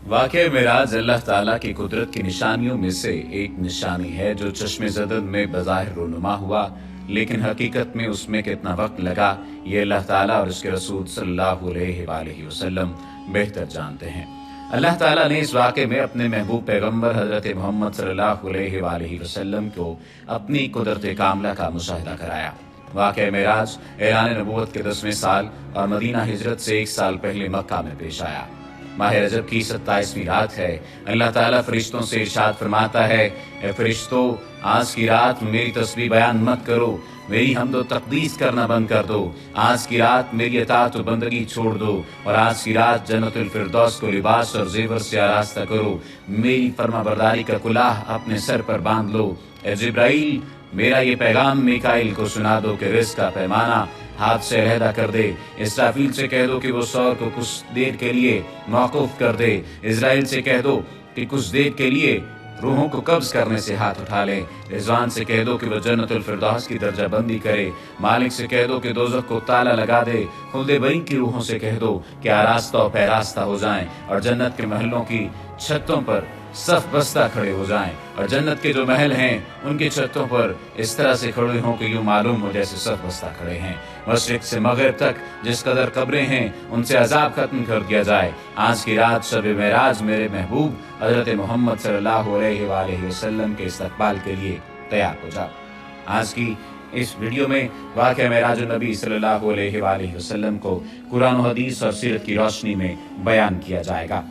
वाक़या मेराज अल्लाह ताला की कुदरत की निशानियों में से एक निशानी है जो चश्मे ज़दन में बज़ाहिर रूनुमा हुआ, लेकिन हकीकत में उसमें कितना वक्त लगा ये अल्लाह ताला और उसके रसूल सल्लल्लाहु अलैहि वसल्लम बेहतर जानते हैं। अल्लाह ताला ने इस वाक़े में अपने महबूब पैगम्बर हज़रत मोहम्मद सल्लल्लाहु अलैहि वसल्लम को अपनी कुदरत कामला का मुशाहिदा कराया। वाक़या मेराज ऐलान नबूवत के 10वें साल और मदीना हिजरत से 1 साल पहले मक्का में पेश आया। माह रजब की 27वीं रात है। अल्लाह ताला फरिश्तों से इरशाद फरमाता है, ए फरिश्तों, आज की रात मेरी तस्बीह बयान मत करो, मेरी हम्द व तक़दीस करना बंद कर दो। आज की रात मेरी अताअत व बंदगी छोड़ दो और आज की रात जन्नतुल फिरदौस को लिबास और जेवर से आरास्ता करो। मेरी फरमाबरदारी का कुलाह अपने सर पर बांध लो। ए जिब्राइल, मेरा ये पैगाम मीकाइल को सुना दो कि रिज़्क़ का पैमाना हाथ से अलहदा कर दे। इसराफील से कह दो कि वो सौर को कुछ देर के लिए मौकूफ कर दे। इज़राइल से कह दो कि कुछ देर के लिए रूहों को कब्ज करने से हाथ उठा ले। रिजवान से कह दो कि वो जन्नतुल फिरदौस की दर्जा बंदी करे। मालिक से कह दो कि दोज़ख को ताला लगा दे। खुल्दे बरी की रूहों से कह दो कि आरास्ता और पैरास्ता हो जाएं और जन्नत के महलों की छतों पर सफ बस्ता खड़े हो जाएं और जन्नत के जो महल हैं उनकी छतों पर इस तरह से खड़े हों कि यूं मालूम हो जैसे सफ बस्ता खड़े हैं। मशरिक से मगरिब तक जिस कदर कब्रें हैं उनसे अजाब खत्म कर दिया जाए। आज की रात शब मेराज मेरे महबूब हज़रत मोहम्मद सल्लल्लाहु अलैहि वसल्लम के इस्तक़बाल के लिए तैयार हो जाओ। आज की इस वीडियो में वाक़या मेराजुन नबी सल्लल्लाहु अलैहि वसल्लम को कुरान और हदीस और सीरत की रोशनी में बयान किया जाएगा।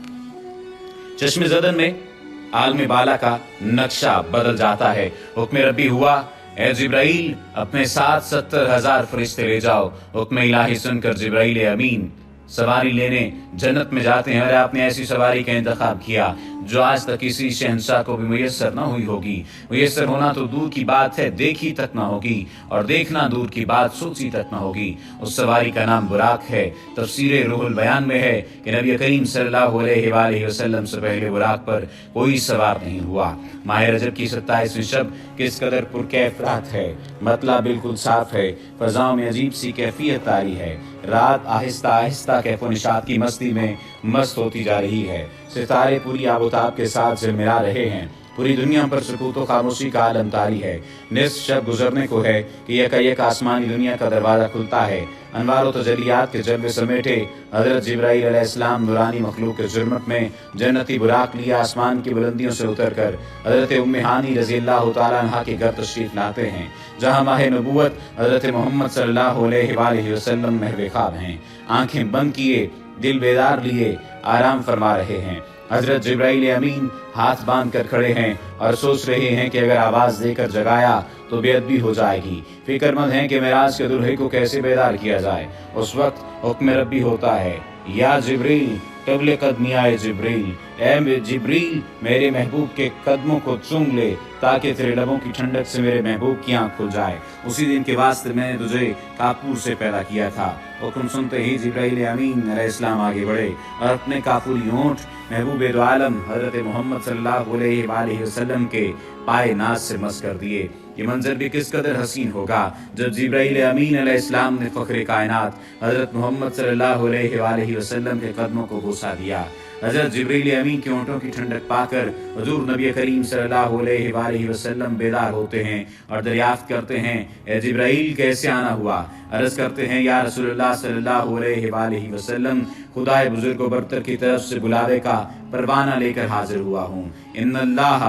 चश्मे ज़दन में आलम बाला का नक्शा बदल जाता है। हुक्म रब्बी हुआ, ए जिब्राइल, अपने साथ 70,000 फरिश्ते ले जाओ। हुक्म इलाही सुनकर जिब्राइल अमीन सवारी लेने जन्नत में जाते हैं। और आपने ऐसी सवारी का इंतखाब किया जो आज तक किसी शहंशाह को भी मुयस्सर न हुई होगी। मुयस्सर होना तो दूर की बात है, देखी तक न होगी, और देखना दूर की बात, सोची तक न होगी। उस सवारी का नाम बुराक है। तफसीर रूहुल बयान में है कि नबी करीम सल्लल्लाहु अलैहि वसल्लम से पहले बुराक पर कोई सवार नहीं हुआ। माह रजब की 27वीं शब किस कदर पुरकैफ रात है। मतला बिल्कुल साफ है, फजाओं में अजीब सी कैफियत तारी है। रात आहिस्ता आहिस्ता कैफो निशात की मस्ती में मस्त होती जा रही है। सितारे पूरी आबोताब के साथ झिलमिला रहे हैं। पूरी दुनिया पर सुकूत व खामोशी का आलम तारी है। निस्फ शब गुजरने को है कि यकायक आसमानी दुनिया का दरवाज़ा खुलता है। अनवार व तजलियात के जलवे समेटे हज़रत जिब्राईल अलैहिस्सलाम नूरानी मखलूक के जुर्मत में जन्नती बुराक लिए आसमान की बुलंदियों से उतर कर हज़रत उम्मे हानी रज़ियल्लाहु तआला अन्हा के घर तशरीफ़ लाते हैं, जहाँ माह नबूवत हज़रत मोहम्मद सल्लल्लाहु अलैहि वसल्लम महव ख्वाब हैं। आंखें बंद किए, दिल बेदार लिए आराम फरमा रहे हैं। हजरत जिब्राइल अमीन हाथ बांध कर खड़े हैं और सोच रहे हैं कि अगर आवाज देकर जगाया तो बेअदबी हो जाएगी। फिक्रमंद हैं कि मेराज के दुल्हे को कैसे बेदार किया जाए। उस वक्त हुक्म रब्बी होता है, या जिब्रील कबले कदमी आए जिब्रील, ए जिब्रील मेरे महबूब के कदमों को चूम ले ताकि तेरे लबों की ठंडक से मेरे महबूब की आंख खुल जाए। उसी दिन के वास्ते मैंने तुझे कापूर से पैदा किया था। हुक्म सुनते ही जिब्राइल अमीन अलैहिस्सलाम आगे बढ़े और अपने कापूरी होंठ महबूब दो आलम हजरत मोहम्मद सल्लल्लाहु अलैहि वसल्लम के पाए नाज से मस कर दिए। ये मंजर भी किस कदर हसीन होगा जब जिब्राइल अमीन अलैहिस्सलाम ने फखरे कायनात हजरत मोहम्मद सल्लल्लाहु अलैहि वसल्लम के कदमों को बोसा दिया। हजरत जिब्रील अमीन के होंठों की ठंडक पाकर हुजूर नबी करीम सल्लल्लाहु अलैहि वसल्लम बेदार होते हैं और दरियाफ्त करते हैं, ए जिब्राइल कैसे आना हुआ। अर्ज करते हैं, या रसूलुल्लाह सल्लल्लाहु अलैहि वसल्लम, खुदाए बुजुर्ग व बरतर की तरफ से बुलावे का परवाना लेकर हाजिर हुआ हूँ। इन्नल्लाह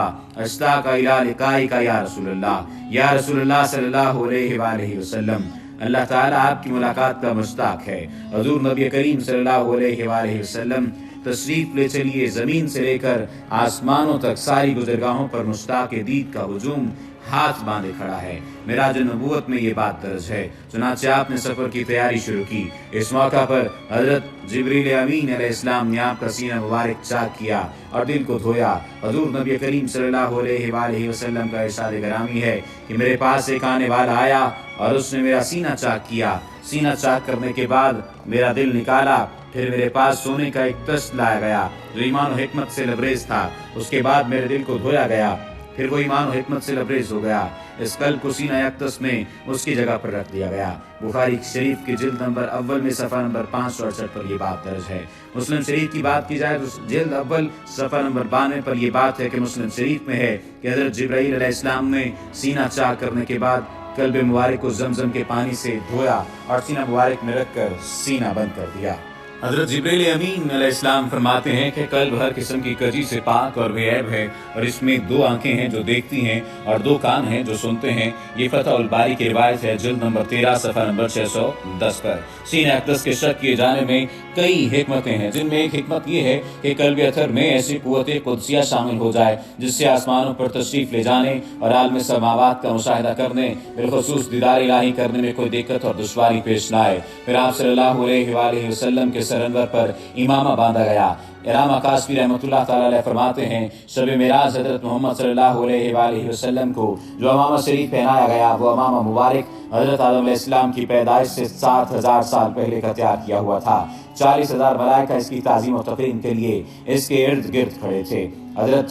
अश्ताका इला लिकाइका या रसूलुल्लाह सल्लल्लाहु अलैहि वसल्लम, अल्लाह ताला आपकी मुलाकात का मुश्ताक है। हुजूर नबी करीम सल्लल्लाहु अलैहि वसल्लम तशरीफ ले चलिए। जमीन से लेकर आसमानों तक सारी गुजरगाहों पर मुश्ताक दीद का हुजूम हाथ बांधे खड़ा है। मेराज नबूवत में ये बात दर्ज है। चुनांचे आपने सफर की तैयारी शुरू की। इस मौका पर हजरत जिब्रील अमीन अलैहिस्सलाम ने आपका सीना मुबारक चाक किया और दिल को धोया। हुजूर नबी करीम सल्लल्लाहु अलैहि वसल्लम का इरशाद गरामी है कि मेरे पास एक आने वाला आया और उसने मेरा सीना चाक किया। सीना चाक करने के बाद मेरा दिल निकाला, फिर मेरे पास सोने का एक तश्त लाया गया जो ईमान और हिकमत से लबरेज था। उसके बाद मेरे दिल को धोया गया, फिर वो ईमान और हिकमत से लबरेज हो गया। इस कल्ब को सीना अक़दस में उसकी जगह पर रख दिया गया। बुखारी शरीफ की जिल्द नंबर अव्वल में सफ़ा नंबर 568 पर यह बात दर्ज है। मुस्लिम शरीफ की बात की जाए तो जिल्द अव्वल सफ़ा नंबर 92 पर यह बात है कि मुस्लिम शरीफ में है कि हज़रत जिब्राईल अलैहिस्सलाम ने सीना चाक करने के बाद कल्ब मुबारक को ज़मज़म के पानी से धोया और सीना मुबारक में रखकर सीना बंद कर दिया। हज़रत जिब्रील अमीन अलैहिस्सलाम फरमाते हैं कि कल्ब हर किस्म की कजी से पाक और बेऐब है और इसमें 2 आंखें हैं जो देखती हैं और 2 कान हैं जो सुनते हैं। ये फतहुल बारी की रिवायत है जिल्द नंबर 13 सफ़ा नंबर 610 पर। सीने अक़दस के शक किए जाने में कई हिकमतें हैं, जिनमें एक हिकमत ये है कि कल्ब अतर में ऐसी क़ुव्वत क़ुदसिया शामिल हो जाए जिससे आसमानों पर तशरीफ़ ले जाने और आलम समावात का मुशाहिदा करने, बिलखुसूस दीदार इलाही करने में कोई दिक्कत और दुश्वारी पेश न आए। फिर आप सल्लल्लाहु अलैहि वसल्लम के सरअनवर पर इमामा बांधा गया। इरामा कासमी रहमतुल्लाह ताला अलैह फरमाते हैं, शब मेराज हज़रत मोहम्मद सल्लल्लाहु अलैहि वसल्लम को जो अमामा शरीफ पहनाया गया वो अमामा मुबारक हज़रत आदम अलैहिस्सलाम की पैदाइश से 7000 साल पहले का तैयार किया हुआ था। 40,000 मलाइका इसकी ताज़ीम और तक़रीम के लिए इसके इर्द गिर्द खड़े थे। हज़रत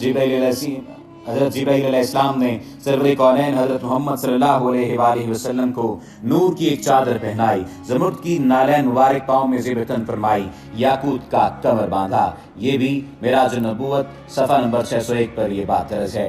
जिब्राईल अलैहिस्सलाम ने सरवरे कौनैन हज़रत मोहम्मद सल्लल्लाहु अलैहि वसल्लम को नूर की एक चादर पहनाई, ज़मुर्द की नालैन मुबारक पाँव में ज़ेब-ए-तन फरमाई, याकूत का कमर बांधा। ये भी मेराज नबूवत सफ़ा नंबर 601 पर यह बात दर्ज है।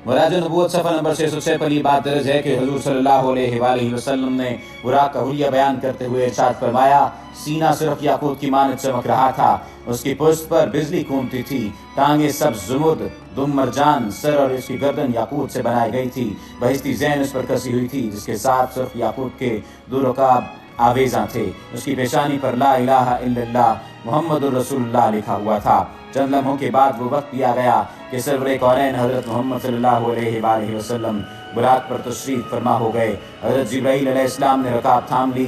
मेराज नबूवत सफ़ा नंबर 606 पर यह बात दर्ज है कि हुज़ूर सल्लल्लाहु अलैहि वसल्लम ने बुराक का हुलिया बयान करते हुए इरशाद फरमाया, सीना सिर्फ याकूत की मानद चमक रहा था, उसकी पुष्ट पर बिजली कूदती थी, टांगे सब्ज़ ज़ुमुर्द, दुम मरजान, सर और इसकी गर्दन याकूत से बनाई गई थी, बहिश्ती ज़ैन उस पर कसी हुई थी जिसके साथ सिर्फ याकूत के 2 रकाब आवेज़ां थे। उसकी पेशानी पर ला इलाहा इल्लल्लाह मुहम्मदुर रसूलुल्लाह लिखा हुआ था। चंद लम्हों के बाद वो वक्त दिया गया कि सरवरे कौनैन हज़रत मोहम्मद सल्लल्लाहु अलैहि वसल्लम बुराक पर तशरीफ़ फरमा हो गए। हज़रत जिब्राईल अलैहिस्सलाम ने रकाब थाम ली,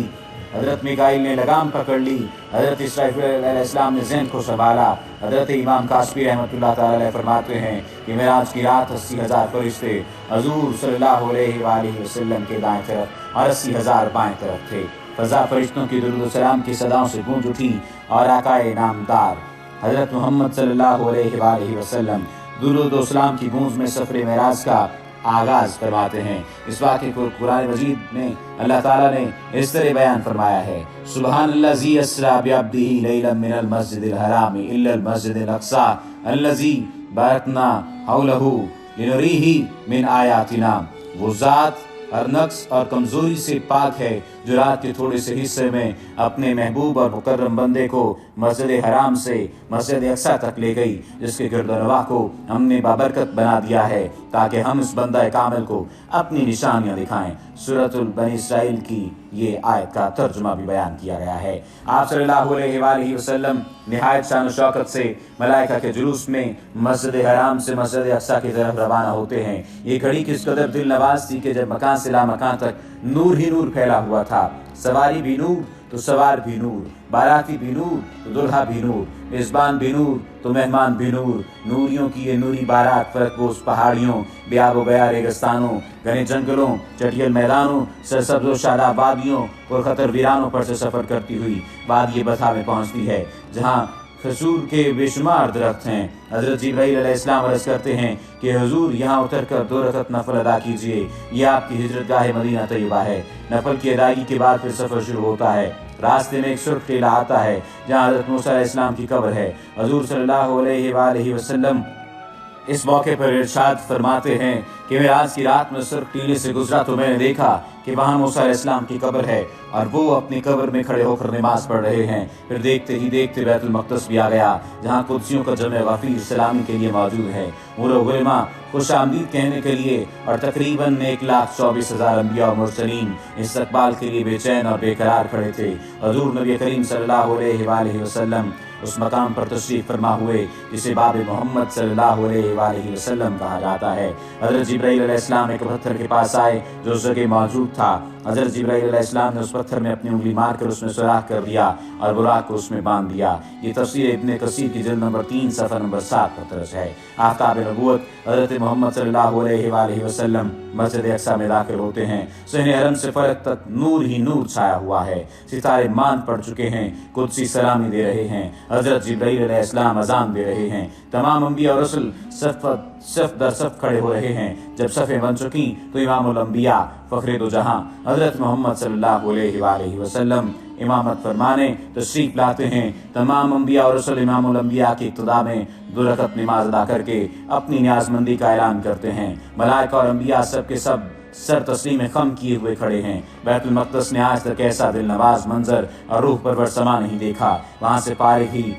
हज़रत मिकाईल ने लगाम पकड़ ली, हज़रत इसराफील अलैहिस्सलाम ने ज़ैन को संभाला। हज़रत इमाम कासमी रहमतुल्लाह ताला अलैह फरमाते हैं कि मेराज की रात 80,000 फरिश्ते हज़ूर सल्लल्लाहु अलैहि वसल्लम के दाएं तरफ और 80,000 बाएं तरफ थे। फ़ज़ा फरिश्तों की दुरूद व सलाम की सदाओं से गूंज उठी और आकाए नामदार हज़रत मोहम्मद सल्लल्लाहु अलैहि वसल्लम दुरूद व सलाम की गूंज में सफ़र मेराज का आगाज़ फरमाते हैं। इस वाक़े को कुरान मजीद में अल्लाह ताला ने इस तरह बयान फरमाया है, सुब्हानल्लज़ी अस्रा बिअब्दिही लैलन मिनल मस्जिदिल हराम इल्लल मस्जिदिल अक़सा अल्लज़ी बारकना हौलहू लिनुरीही मिन आयातिना। वो ज़ात हर नक्स और कमज़ोरी से पाक है जो रात के थोड़े से हिस्से में अपने महबूब और मुकर्रम बंदे को मस्जिद हराम से मस्जिद अक़सा तक ले गई, जिसके गिरदनवाह को हमने बाबरकत बना दिया है ताकि हम इस बंदा कामिल को अपनी निशानियां दिखाएं। सूरतुल बनी इसराइल की ये आयत का तर्जुमा भी बयान किया गया है। आप सल्लल्लाहु अलैहि वसल्लम निहायत शान शौकत से मलाइका के जुलूस में मस्जिद हराम से मस्जिद अक़सा की तरफ रवाना होते हैं। ये घड़ी किस कदर दिल नवाज थी कि जब मकान से ला मकान तक नूर ही नूर फैला हुआ था। सवारी भी नूर तो सवार भी नूर, बाराती भी नूर तो दुल्हा भी नूर, मेज़बान भी नूर तो मेहमान भी नूर। नूरियों की ये नूरी बारात फरकबोस पहाड़ियों, ब्याब बया रेगिस्तानों, घने जंगलों, चटियल मैदानों, सरसब्ज़ व शादाब वादियों, पुरखतर वीरानों पर से सफ़र करती हुई वादी बथा में पहुँचती है, जहाँ खजूर के बेशुमार दरख्त हैं। हज़रत जिब्राईल अलैहिस्सलाम अर्ज़ करते हैं कि हुज़ूर यहाँ उतर कर 2 रकत नफल अदा कीजिए, ये आपकी हिजरतगाह मदीना तैयबा है। नफल की अदायगी के बाद फिर सफ़र शुरू होता है। रास्ते में एक सुर्ख टीला आता है जहाँ हज़रत मूसा अलैहिस्सलाम की कब्र है। हुज़ूर सल्लल्लाहु अलैहि वसल्लम इस मौके पर इरशाद फरमाते हैं कि मेराज की रात में सुर्ख टीले से गुजरा तो मैंने देखा कि वहाँ मूसा अलैहिस्सलाम की कब्र है और वो अपनी कब्र में खड़े होकर नमाज पढ़ रहे हैं। फिर देखते ही देखते बैतुल मक़दस भी आ गया, जहाँ कुदसियों का जमे गफ़ीर सलामी के लिए मौजूद है। मुरग़िमा खुश आमदीद कहने के लिए और तकरीबन 1,24,000 अंबिया और मुरसलीन इस्तक़बाल के लिए बेचैन और बेकरार खड़े थे। हुज़ूर नबी करीम सल्लल्लाहु अलैहि वसल्लम उस मकाम पर तशरीफ़ फरमा हुए जिसे बाब मोहम्मद सल्लल्लाहु अलैहि वसल्लम कहा जाता है। हज़रत जिब्राईल अलैहिस्सलाम एक पत्थर के पास आए जो उस जगह मौजूद था। हज़रत जिब्राईल अलैहिस्सलाम ने उस पत्थर में अपनी उंगली मारकर उसमें सुराख कर दिया और बुराक को उसमें बांध दिया। ये तफसीर इब्ने कसीर की जिल्द नंबर 3 सफ़ा नंबर 7 पर दर्ज है। आफ्ताब नबूवत हज़रत मोहम्मद सल्लल्लाहु अलैहि वसल्लम मस्जिद अक़सा में दाखिल होते हैं। सहने हरम से फलक तक नूर ही नूर छाया हुआ है। सितारे मांद पड़ चुके हैं, कुदसी सलामी दे रहे हैं। हज़रत जिब्राईल अलैहिस्सलाम अज़ान दे रहे हैं। तमाम अंबिया और रसूल صف در صف کھڑے ہو رہے ہیں۔ جب صفیں بن چکی تو امام الانبیاء فخر دو جہاں حضرت محمد صلی اللہ علیہ وآلہ وسلم امامت فرمانے تشریف لاتے ہیں۔ تمام انبیاء اور رسل امام الانبیاء کی ابتدا میں 2 رکعت نماز ادا کر کے اپنی نیاز مندی کا اعلان کرتے ہیں۔ ملائکہ اور انبیاء سب کے سب سر تسلیم خم کیے ہوئے کھڑے ہیں۔ بیت المقدس نے آج تک ایسا دل نواز منظر اور روح پرور سما نہیں دیکھا۔ وہاں سے فارغ ہی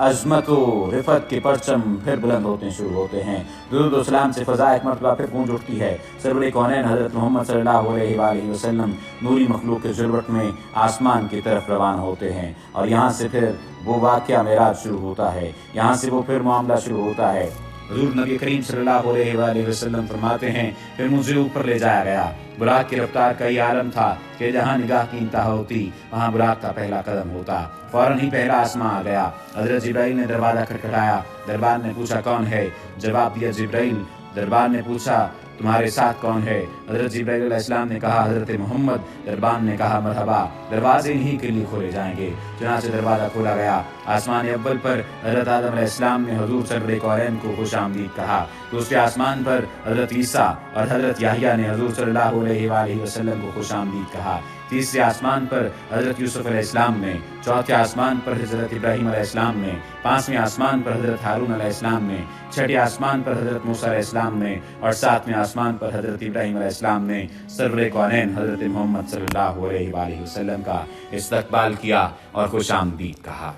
عظمت و رفت کے پرچم پھر بلند ہوتے شروع ہوتے ہیں۔ درود و سلام سے فضا ایک مرتبہ پھر گونج اٹھتی ہے۔ سرور کونین حضرت محمد صلی اللہ علیہ وآلہ وسلم نوری مخلوق کے جلوٹ میں آسمان کی طرف روانہ ہوتے ہیں، اور یہاں سے پھر وہ واقعہ معراج شروع ہوتا ہے، یہاں سے وہ پھر معاملہ شروع ہوتا ہے۔ حضور نبی کریم صلی اللہ علیہ وآلہ وسلم فرماتے ہیں پھر مجھے اوپر لے جایا گیا۔ براق کی رفتار کا یہ عالم تھا کہ جہاں نگاہ کی انتہا ہوتی وہاں براق کا پہلا قدم ہوتا۔ فوراً ہی پہلا آسمان آ گیا۔ حضرت جبرائیل نے دروازہ کھٹکھٹایا۔ دربار نے پوچھا کون ہے؟ جواب دیا جبرائیل۔ دربار نے پوچھا تمہارے ساتھ کون ہے؟ حضرت جبرائیل علیہ السلام نے کہا حضرت محمد۔ دربار نے کہا مرحبا، دروازے انہی کے لیے کھولے جائیں گے۔ چنانچہ دروازہ کھولا گیا۔ آسمان اول پر حضرت آدم علیہ السلام نے حضور سرور کونین کو خوش آمدید کہا۔ دوسرے آسمان پر حضرت عیسیٰ اور حضرت یحییٰ نے حضور صلی اللہ علیہ وآلہ وسلم کو خوش آمدید کہا۔ تیسرے آسمان پر حضرت یوسف علیہ السلام نے، چوتھے آسمان پر حضرت ابراہیم علیہ السلام نے، پانچویں آسمان پر حضرت ہارون علیہ السلام نے، چھٹے آسمان پر حضرت موسیٰ علیہ السلام نے، اور ساتویں آسمان پر حضرت ابراہیم علیہ السلام نے سرور کونین حضرت محمد صلی اللہ علیہ وآلہ وسلم کا استقبال کیا اور خوش آمدید کہا۔